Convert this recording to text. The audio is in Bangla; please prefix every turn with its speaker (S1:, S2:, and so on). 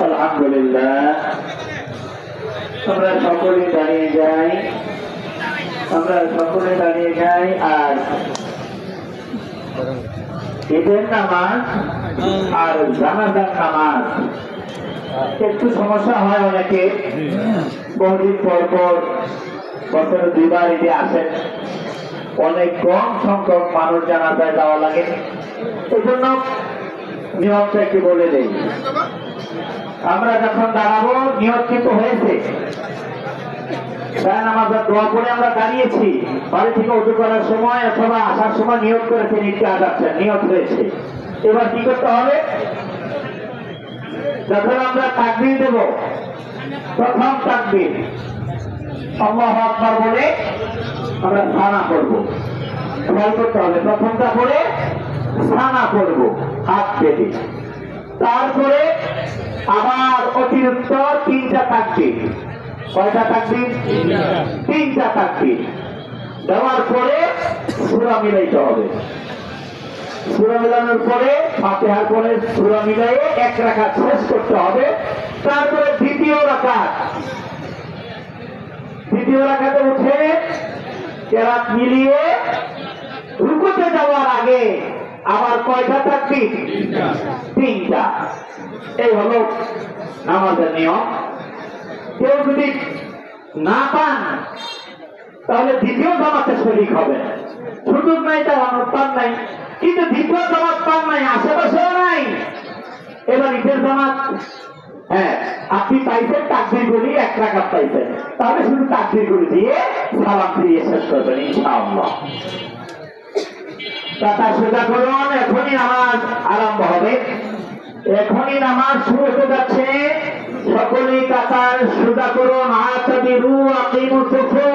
S1: আলহামদুলিল্লাহ, আমরা সকলে দাঁড়িয়ে যাই, আর ঈদের নামাজ আর জানাজার নামাজ একটু সমস্যা হয় অনেকে। বহুদিন পর পর বছরে দুইবার ঈদে আসেন, অনেক কম সংখ্যক মানুষ জানাজায় যাওয়া লাগে। এই জন্য নিয়মটা একটু বলে দেই। আমরা যখন দাঁড়াবো, নিয়ত কিন্তু হয়েছে, নামাজের দোয়া করে আমরা দাঁড়িয়েছি, বাড়ি থেকে উজু করার সময় অথবা আসার সময় নিয়ত করেছেন, একটু আগাচ্ছেন, নিয়ত হয়েছে। এবার কি করতে হবে? যখন আমরা তাকবীর দেব, প্রথম তাকবীর আল্লাহু আকবার বলে আমরা সানা করবো। খেয়াল করতে হবে, প্রথমটা করে সানা করবো হাত পেতে। তারপরে আবার অতিরিক্ত তিনটা তাকবীর। কয়টা তাকবীর? তিনটা তাকবীর দেওয়ার পরে সূরা মিলাইতে হবে। সূরা মিলানোর পরে ফাতিহার পরে সূরা মিলাইয়ে এক রাকাত শেষ করতে হবে। তারপরে দ্বিতীয় রাকাতে উঠে কেরাত মিলিয়ে রুকুতে যাওয়ার আগে আবার কয়টা তাকবীর? তিনটা। এই হলো নামাজের নিয়ম। কেউ যদি না পান তাহলে দ্বিতীয় জামাতে শরীক হবে, সুযোগ নাই, তার অনুষ্ঠান নাই। কিন্তু দ্বিতীয় জামাত পান নাই, আশেপাশেও নাই, এবার ঈদের জামাত, হ্যাঁ আপনি পাইছেন তাকবীর গুলি, এক রাকাত পাইছেন, তাহলে শুধু তাকবীর গুলি দিয়ে সালাম ফিরিয়ে শেষ করবেন ইনশাআল্লাহ। টাকা সোজা করুন, এখনই নামাজ আরম্ভ হবে, এখনই নামাজ শুরু হতে যাচ্ছে। সকলেই কাতার সোজা করুন, আতাবিরু আকিমুস সুফুফ।